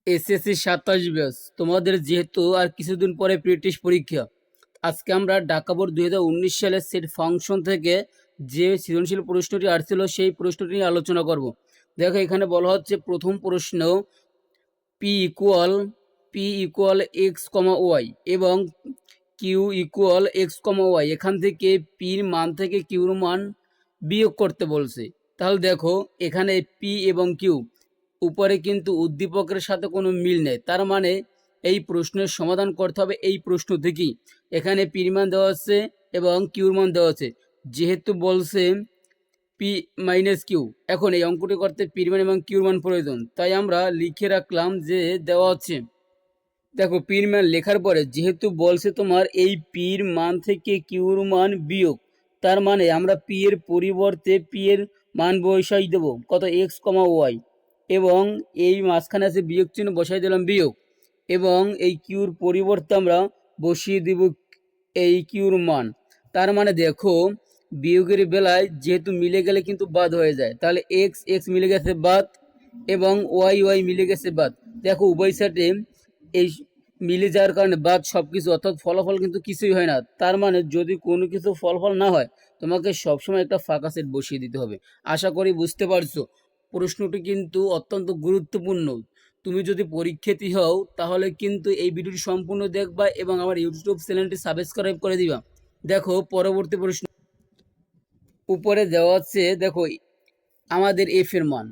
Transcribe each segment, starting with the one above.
SSC 27 batch তোমাদের যেহেতু আর কিছুদিন পরে প্রি-টেস্ট পরীক্ষা, আজকে আমরা ঢাকা বোর্ড 2019 সালের সেট ফাংশন থেকে যে সৃজনশীল প্রশ্নটি আসছিল সেই প্রশ্নটি নিয়ে আলোচনা করব। দেখো এখানে বলা হচ্ছে প্রথম প্রশ্ন পি ইকুয়াল এক্স কমা ওয়াই এবং কিউ ইকুয়াল এক্স কমা ওয়াই, এখান থেকে পির মান থেকে কিউর মান বিয়োগ করতে বলছে। তাহলে দেখো এখানে পি এবং কিউ উপরে কিন্তু উদ্দীপকের সাথে কোনো মিল নেই, তার মানে এই প্রশ্নের সমাধান করতে হবে এই প্রশ্ন থেকেই। এখানে পির মান দেওয়া আছে এবং কিউর মান দেওয়া আছে, যেহেতু বলছে পি মাইনাস কিউ, এখন এই অঙ্কটি করতে পির মান এবং কিউর মান প্রয়োজন, তাই আমরা লিখে রাখলাম যে দেওয়া আছে। দেখো পির মান লেখার পরে যেহেতু বলছে তোমার এই পির মান থেকে কিউর মান বিয়োগ, তার মানে আমরা পি এর পরিবর্তে পি এর মান বসাই দেবো কত এক্স কমা ওয়াই, এবং এই মাঝখানে আছে বিয়োগ চিহ্ন, বসাই দিলাম বিয়োগ, এবং এই কিউর পরিবর্তে আমরা বসিয়ে দিব এই কিউর মান। তার মানে দেখো বিয়োগের বেলায় যেহেতু মিলে গেলে কিন্তু বাদ হয়ে যায়, তাহলে এক্স এক্স মিলে গেছে বাদ এবং ওয়াই ওয়াই মিলে গেছে বাদ। দেখো উভয় সাইডে এই মিলে যাওয়ার কারণে বাদ সবকিছু, অর্থাৎ ফলাফল কিন্তু কিছুই হয় না। তার মানে যদি কোনো কিছু ফলাফল না হয়, তোমাকে সবসময় একটা ফাঁকা সেট বসিয়ে দিতে হবে। আশা করি বুঝতে পারছো। প্রশ্নটি কিন্তু অত্যন্ত গুরুত্বপূর্ণ। তুমি যদি পরীক্ষার্থী হও তাহলে কিন্তু এই ভিডিওটি সম্পূর্ণ দেখবা এবং আমার ইউটিউব চ্যানেলটি সাবস্ক্রাইব করে দিবা। দেখো পরবর্তী প্রশ্ন উপরে দেওয়া আছে, দেখো আমাদের এফ এর মান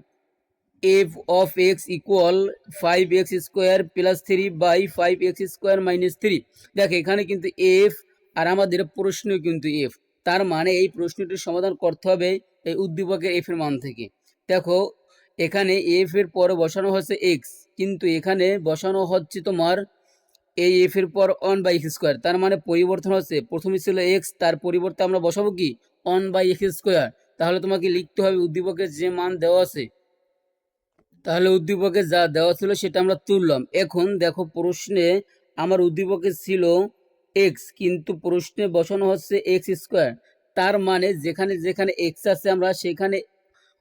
F of x equal 5x² plus 3/5x² minus 3। দেখো এখানে কিন্তু এফ আর আমাদের প্রশ্ন কিন্তু এফ, তার মানে এই প্রশ্নটির সমাধান করতে হবে এই উদ্দীপকের এফ এর মান থেকে। দেখো এখানে এফ এর পরে বসানো হচ্ছে এক্স, কিন্তু এখানে বসানো হচ্ছে তোমার এই এফ এর পর 1/x², তার মানে পরিবর্তন হচ্ছে, প্রথমে ছিল এক্স, তার পরিবর্তে আমরা বসাবো কি 1/x²। তাহলে তোমাকে লিখতে হবে উদ্দীপকের যে মান দেওয়া আছে, তাহলে উদ্দীপকে যা দেওয়া ছিল সেটা আমরা তুললাম। এখন দেখো প্রশ্নে আমার উদ্দীপকে ছিল এক্স, কিন্তু প্রশ্নে বসানো হচ্ছে x², তার মানে যেখানে যেখানে এক্স আছে আমরা সেখানে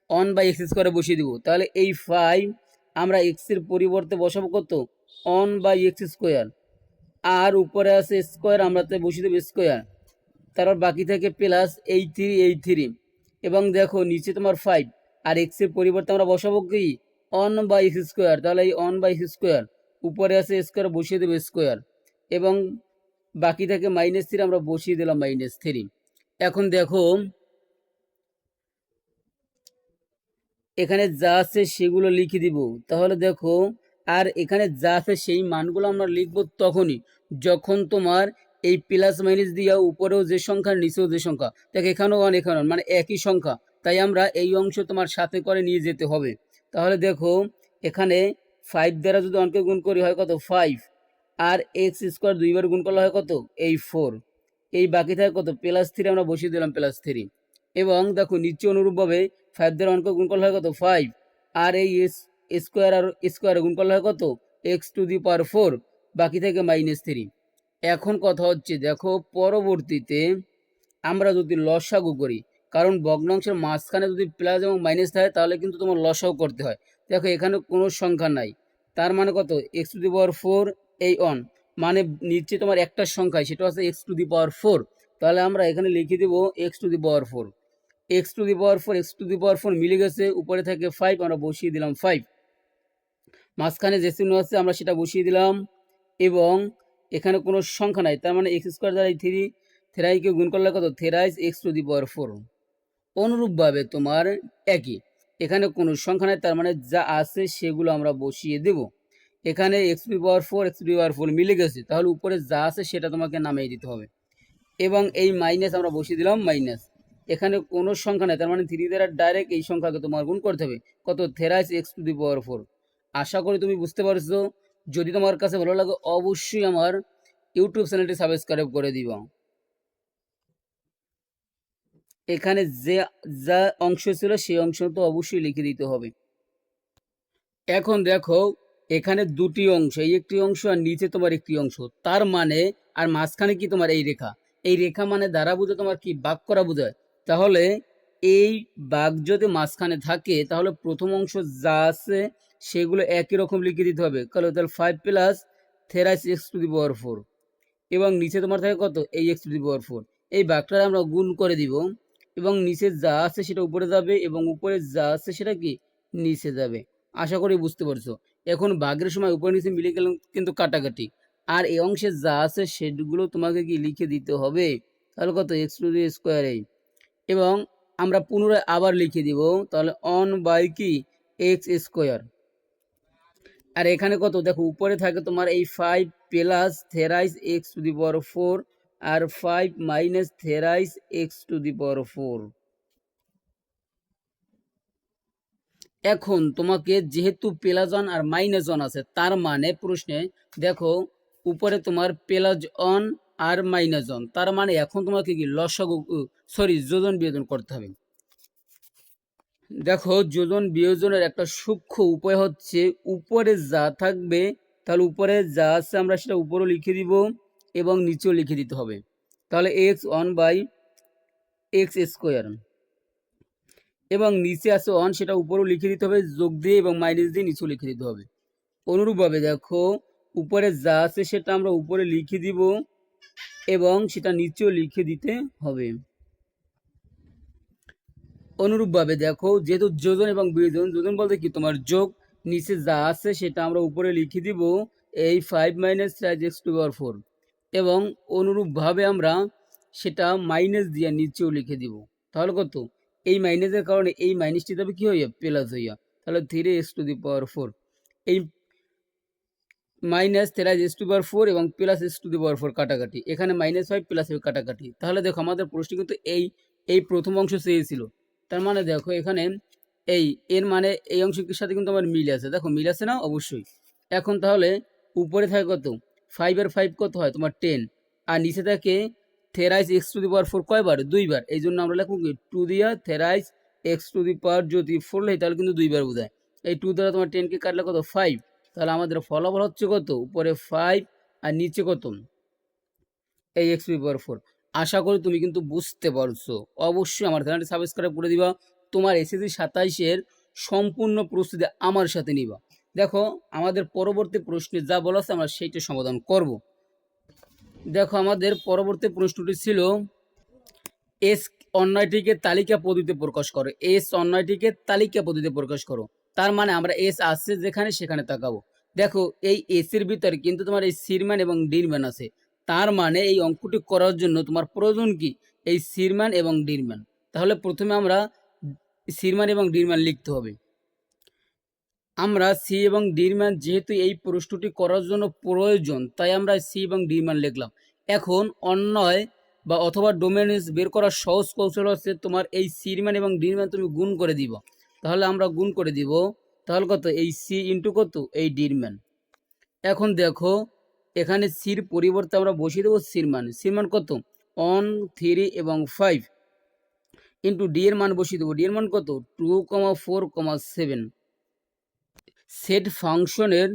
1/x² বসিয়ে দিব। তাহলে এই 5 আমরা এক্স এর পরিবর্তে বসাবো কত 1/x², আর উপরে আছে স্কোয়ার, আমরা তো বসিয়ে দেবো স্কোয়ার, তারপর বাকি থেকে প্লাস এই থ্রি, এবং দেখো নিচে তোমার 5 আর এক্স এর পরিবর্তে আমরা বসাবো কি 1/x², তাহলে এই 1/x², উপরে আছে স্কোয়ার, বসিয়ে দেবো স্কোয়ার, এবং বাকি থেকে -3 আমরা বসিয়ে দিলাম -3। এখন দেখো এখানে যা আছে সেগুলো লিখে দিব। তাহলে দেখো আর এখানে যা আছে সেই মানগুলো আমরা লিখবো তখনই যখন তোমার এই প্লাস মাইনাস দিয়া উপরেও যে সংখ্যা নিচেও যে সংখ্যা, দেখ এখানেও ওয়ান এখানেও মানে একই সংখ্যা, তাই আমরা এই অংশ তোমার সাথে করে নিয়ে যেতে হবে। তাহলে দেখো এখানে 5 দ্বারা যদি অঙ্কে গুণ করি হয় কত 5, আর x² 2 বার গুণ করলে হয় কত এই 4, এই বাকি থাকে কত +3, আমরা বসিয়ে দিলাম +3, এবং দেখো নিচে অনুরূপভাবে 5 দ্বারা অঙ্ক গুণ করলে হয় কত 5, আর এই স্কোয়ার আর স্কোয়ারে গুণ করলে হয় কত x⁴, বাকি থেকে -3। এখন কথা হচ্ছে দেখো পরবর্তীতে আমরা যদি লসাগু করি, কারণ ভগ্নাংশের মাঝখানে যদি প্লাস এবং মাইনাস থাকে তাহলে কিন্তু তোমার লসাগু করতে হয়। দেখো এখানে কোনো সংখ্যা নাই, তার মানে কত x⁴, এই 1 মানে নিচে তোমার একটা সংখ্যা সেটা হচ্ছে x⁴, তাহলে আমরা এখানে লিখে দেব x⁴, x⁴ মিলে গেছে, উপরে থেকে 5 আমরা বসিয়ে দিলাম 5, মাঝখানে যে চিহ্ন আছে আমরা সেটা বসিয়ে দিলাম, এবং এখানে কোনো সংখ্যা নাই, তার মানে x² দ্বারা এই 3 কে গুণ করলে কত 3x⁴। অনুরূপভাবে তোমার একই, এখানে কোনো সংখ্যা নাই, তার মানে যা আছে সেগুলো আমরা বসিয়ে দেব। এখানে x⁴ মিলে গেছে, তাহলে উপরে যা আছে সেটা তোমাকে নামিয়ে দিতে হবে, এবং এই মাইনাস আমরা বসিয়ে দিলাম মাইনাস। এখানে কোনো সংখ্যা নাই, তার মানে 3 দ্বারা ডাইরেক্ট এই সংখ্যাকে তোমার গুণ করতে হবে কত 3x⁴। আশা করি তুমি বুঝতে পারছো। যদি তোমার কাছে ভালো লাগে অবশ্যই আমার ইউটিউব চ্যানেলটি সাবস্ক্রাইব করে দিবা। এখানে যে যা অংশ ছিল সেই অংশ তো অবশ্যই লিখে দিতে হবে। এখন দেখো এখানে দুটি অংশ, এই একটি অংশ আর নিচে তোমার একটি অংশ, তার মানে আর মাঝখানে কি তোমার এই রেখা, এই রেখা মানে দ্বারা বুঝে তোমার কি ভাগ করা বোঝায়। তাহলে এই ভাগ যদি মাঝখানে থাকে তাহলে প্রথম অংশ যা আছে সেগুলো একই রকম লিখে দিতে হবে। তাহলে 5 plus thrice x to the power 4 এবং নিচে তোমার থাকে কত এই এক্স টু দি পাওয়ার 4। এই ভাগটা আমরা গুণ করে দিব এবং নিচে যা আছে সেটা উপরে যাবে এবং উপরে যা আছে সেটা কি নিচে যাবে। আশা করি বুঝতে পারছো। এখন ভাগের সময় উপরে নিচে মিলে গেল কিন্তু কাটাকাটি, আর এই অংশে যা আছে সেগুলো তোমাকে কি লিখে দিতে হবে। তাহলে কত এক্স টু দি স্কোয়ার এই, এবং আমরা পুনরায় আবার লিখে দিব, তাহলে অন বাই কি এক্স স্কোয়ার। আর এখানে কত দেখো উপরে থাকে তোমার এই 5 plus thrice x to the power 4 আর 5 minus thrice x to the power 4। এখন তোমাকে যেহেতু প্লাস 1 আর মাইনাস 1 আছে, তার মানে প্রশ্নে দেখো উপরে তোমার প্লাস 1 আর মাইনাস 1, তার মানে এখন তোমাকে কি লসাগু যোজন বিয়োজন করতে হবে। দেখো যোজন বিয়োজনের একটা সূক্ষ্ম উপায় হচ্ছে উপরে যা থাকবে তাহলে উপরে যা আছে আমরা সেটা উপরেও লিখে দিব এবং নিচেও লিখে দিতে হবে। তাহলে এক্স 1 বাই এক্স স্কোয়ার এবং নিচে আছে 1 সেটা উপরেও লিখে দিতে হবে যোগ দিয়ে এবং মাইনাস দিয়ে নিচেও লিখে দিতে হবে। অনুরূপভাবে দেখো উপরে যা আছে সেটা আমরা উপরে লিখে দিব এবং সেটা নিচেও লিখে দিতে হবে। অনুরূপভাবে দেখো যেহেতু যোজন এবং বিয়োজন, যোজন বলতে কি তোমার যোগ, নিচে যা আছে সেটা আমরা উপরে লিখে দিব এই 5 মাইনাস এক্স টু পাওয়ার 4 এবং অনুরূপভাবে আমরা সেটা মাইনাস দিয়ে নিচেও লিখে দিব। তাহলে কত এই মাইনাসের কারণে এই মাইনাসটি তবে কি হইয়া প্লাস হইয়া, তাহলে 3 এক্স টু দি পাওয়ার 4 এই minus 13 x to the power 4 এবং plus x to the power 4 কাটাকাটি, এখানে -5 প্লাস কাটাকাটি। তাহলে দেখো আমাদের প্রশ্ন কিন্তু এই প্রথম অংশ চেয়েছিল, তার মানে দেখো এখানে এর মানে এই অংশের সাথে কিন্তু আমার মিল আছে, দেখো মিল আছে না অবশ্যই। এখন তাহলে উপরে থাকে কত 5 এর 5 কত হয় তোমার 10 আর নিচে থাকে থেরাইস এক্স টু দি পাওয়ার 4 কয়বার 2 বার, এই জন্য আমরা লিখব কি 2 দিয়া থেরাইস এক্স টু দি পাওয়ার যদি 4 লেই তাহলে কিন্তু 2 বার বোঝায়। এই 2 দ্বারা তোমার 10 কে কাটলে কত 5, তাহলে আমাদের ফলাফল হচ্ছে কত উপরে 5 আর নিচে কত এই এক্স টু দি পাওয়ার 4। আশা করি তুমি কিন্তু বুঝতে পারছো। অবশ্যই আমার চ্যানেলটি সাবস্ক্রাইব করে দিবা, তোমার এসএসসি 27-এর সম্পূর্ণ প্রস্তুতি আমার সাথে নিবা। দেখো আমাদের পরবর্তী প্রশ্নে যা বলা আছে আমরা সেইটা সমাধান করব। দেখো আমাদের পরবর্তী প্রশ্নটি ছিল এস অন্যটিকে তালিকা পদ্ধতিতে প্রকাশ করো, এস অন্যটিকে তালিকা পদ্ধতিতে প্রকাশ করো। তার মানে আমরা এস আছে যেখানে সেখানে তাকাবো। দেখো এই এস এর ভিতরে কিন্তু তোমার এই সির মান এবং ডির মান আছে, তার মানে এই অঙ্কটি করার জন্য তোমার প্রয়োজন কি এই সির মান এবং ডির মান। তাহলে প্রথমে আমরা সির মান এবং ডির মান লিখতে হবে। আমরা সি এবং ডির মান যেহেতু এই প্রশ্নটি করার জন্য প্রয়োজন, তাই আমরা সি এবং ডির মান লিখলাম। এখন অন্যয় বা অথবা ডোমেইনস বের করার সহজ কৌশল হচ্ছে তোমার এই সির মান এবং ডির মান তুমি গুণ করে দিব। তাহলে আমরা গুণ করে দিব, তাহলে কত এই সি ইন্টু কত এই ডির মান। এখন দেখো এখানে সির পরিবর্তে আমরা বসিয়ে দেবো সির মান কত 1 3 এবং 5 ইন্টু ডি এর মান বসিয়ে দেবো, ডি এর মান কত 2, 4, 7। সেট ফাংশনের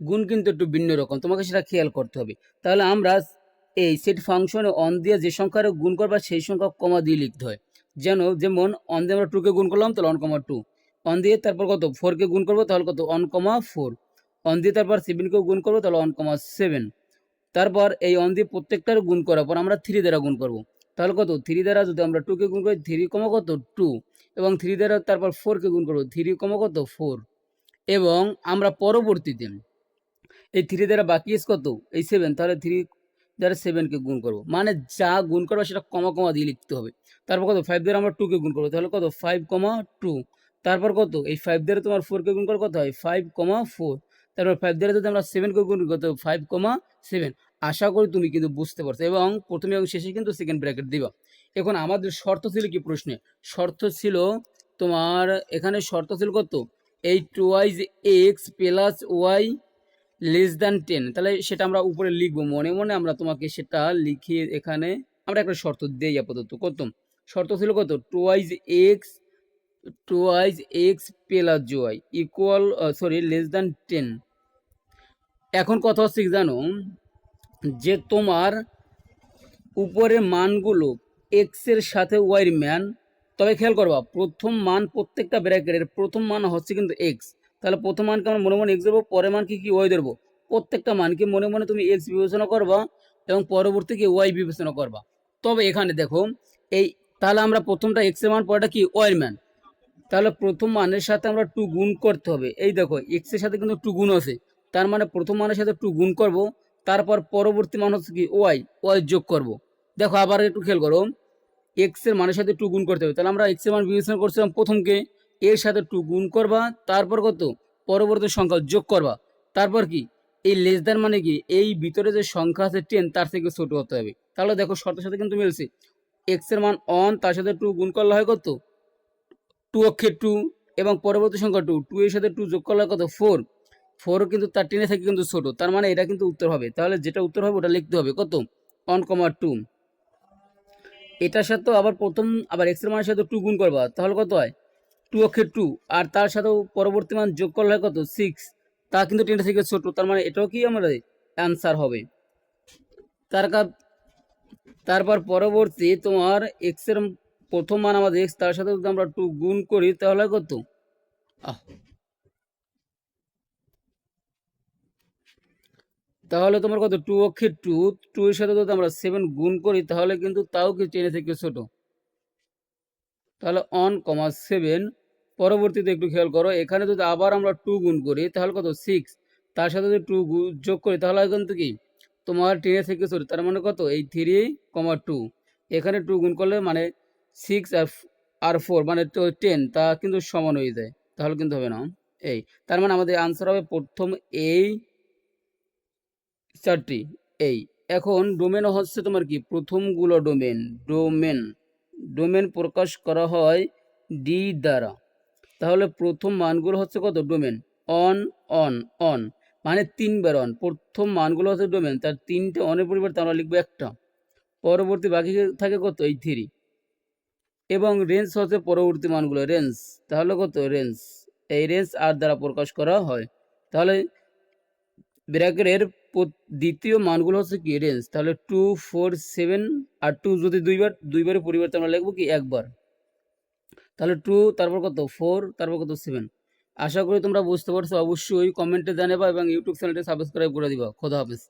গুণ কিন্তু একটু ভিন্ন রকম, তোমাকে সেটা খেয়াল করতে হবে। তাহলে আমরা এই সেট ফাংশনে অন দিয়ে যে সংখ্যার গুণ করবা সেই সংখ্যা কমা দিয়ে লিখতে হয়। যেমন অন দিয়ে আমরা 2 কে গুণ করলাম তাহলে 1,2, অন দিয়ে তারপর কত 4 কে গুণ করবো তাহলে কত 1,4, অন দিয়ে তারপর 7 কেও গুণ করবো তাহলে 1,7, তারপর এই অন দিয়ে প্রত্যেকটার গুণ করার পর আমরা 3 দ্বারা গুণ করবো, তাহলে কত 3 দ্বারা যদি আমরা 2 কে গুণ করি 3, কত 2 এবং 3 দ্বারা তারপর 4 কে গুণ করবো 3, কত 4 এবং আমরা পরবর্তীতে এই 3 দ্বারা বাকি আছে কত এই 7, তাহলে 3 দ্বারা 7 কে গুণ করবো, মানে যা গুণ করবো সেটা কমা দিয়ে লিখতে হবে। তারপর কত 5 দ্বারা আমরা 2 কে গুণ করবো তাহলে কত 5, 2, তারপর কত এই 5 দ্বারা তোমার 4 কে গুণ করলে কত হয় 5, 4, তারপর 5 দ্বারা যদি আমরা 7 কে গুণ করি কত 5, 7। আশা করি তুমি কিন্তু বুঝতে পারছো এবং প্রথমে এবং শেষে কিন্তু সেকেন্ড ব্র্যাকেট দিবা। এখন আমাদের শর্ত ছিল কি প্রশ্নে, শর্ত ছিল তোমার এখানে শর্ত ছিল কত এই 2y x plus y less than 10, তাহলে সেটা আমরা উপরে লিখবো মনে মনে, আমরা তোমাকে সেটা লিখিয়ে এখানে আমরা একটা শর্ত দেই আপাতত। কত শর্ত ছিল কত 2y x plus y equal less than 10। এখন কথা হচ্ছে কি জানো যে তোমার উপরের মানগুলো এক্স এর সাথে ওয়াই এর মান, তবে খেয়াল করবা প্রথম মান প্রত্যেকটা ব্র্যাকেটের প্রথম মান হচ্ছে কিন্তু এক্স, তাহলে প্রথম মানকে আমরা মনে মনে এক্স ধরবো, পরের মানকে কি ওয়াই ধরবো। প্রত্যেকটা মানকে মনে মনে তুমি এক্স বিবেচনা করবা এবং পরবর্তীকে ওয়াই বিবেচনা করবা। তবে এখানে দেখো এই, তাহলে আমরা প্রথমটা এক্স এর মান, পরেরটা কি ওয়াই এর মান। তাহলে প্রথম মানের সাথে আমরা টু গুণ করতে হবে। এই দেখো এক্স এর সাথে কিন্তু টু গুণ আছে, তার মানে প্রথম মানের সাথে টু গুণ করব, তারপর পরবর্তী মান হচ্ছে কি ওয়াই, ওয়াই যোগ করব। দেখো আবার একটু খেয়াল করো, এক্স এর মানের সাথে টু গুণ করতে হবে, তাহলে আমরা এক্স এর মান বিবেচনা করছিলাম প্রথমকে, এর সাথে টু গুণ করবা, তারপর কত পরবর্তী সংখ্যা যোগ করবা, তারপর কি এই লেস দ্যান মানে কি এই ভিতরে যে সংখ্যা আছে 10 তার থেকে ছোট হতে হবে। তাহলে দেখো শর্তের সাথে কিন্তু মিলছে, এক্স এর মান অন, তার সাথে টু গুণ করলে হয় কত টু অক্ষে টু, এবং পরবর্তী সংখ্যা টু, টু এর সাথে টু যোগ করলে কত ফোর, ফোর কিন্তু তার 10 থেকে কিন্তু ছোট, তার মানে এটা কিন্তু উত্তর হবে। তাহলে যেটা উত্তর হবে ওটা লিখতে হবে কত অন কমা টু। এটার সাথে আবার প্রথম আবার এক্স এর মানের সাথে টু গুণ করবা, তাহলে কত হয় টু অক্ষে টু, আর তার সাথেও পরবর্তী মান যোগ করলে হয় কত সিক্স, তা কিন্তু 10 থেকে ছোট, তার মানে এটাও কি আমাদের অ্যান্সার হবে। তার তারপর পরবর্তী তোমার এক্স এর প্রথম মান আমাদের এক্স, তার সাথে যদি আমরা টু গুণ করি তাহলে হয় কত তাহলে তোমার কত টু অক্ষে টু, টু এর সাথে যদি আমরা 7 গুণ করি তাহলে কিন্তু তাও কি 10 থেকে ছোট, তাহলে অন কমা 7। পরবর্তীতে একটু খেয়াল করো, এখানে যদি আবার আমরা টু গুণ করি তাহলে কত সিক্স, তার সাথে যদি টু যোগ করি তাহলে কিন্তু কি তোমার 10 থেকে ছোট, তার মানে কত এই 3,2, এখানে টু গুণ করলে মানে 6 আর 4 মানে 10, তা কিন্তু সমান হয়ে যায়, তাহলে কিন্তু হবে না এই। তার মানে আমাদের আনসার হবে প্রথম এই চারটি এই। এখন ডোমেন হচ্ছে তোমার কি প্রথমগুলো ডোমেন, ডোমেন ডোমেন প্রকাশ করা হয় ডি দ্বারা। তাহলে প্রথম মানগুলো হচ্ছে কত ডোমেন অন, অন, অন মানে 3বার অন, প্রথম মানগুলো হচ্ছে ডোমেন, তার 3টে অনের পরিবর্তে আমরা লিখবো একটা, পরবর্তী বাকি থাকে কত এই 3, এবং রেঞ্জ হচ্ছে পরবর্তী মানগুলো রেঞ্জ, তাহলে কত রেঞ্জ, এই রেঞ্জ আর দ্বারা প্রকাশ করা হয়। তাহলে ব্র্যাকেটের দ্বিতীয় মানগুলো হচ্ছে কি রেঞ্জ, তাহলে 2, 4, 7, আর 2 যদি দুইবারের পরিবর্তে আমরা লিখবো কি একবার, তাহলে 2 তারপর কত 4 তারপর কত 7। আশা করি তোমরা বুঝতে পারছো, অবশ্যই কমেন্টে জানাবা এবং ইউটিউব চ্যানেলটি সাবস্ক্রাইব করে দিবা। খোদা হাফেজ।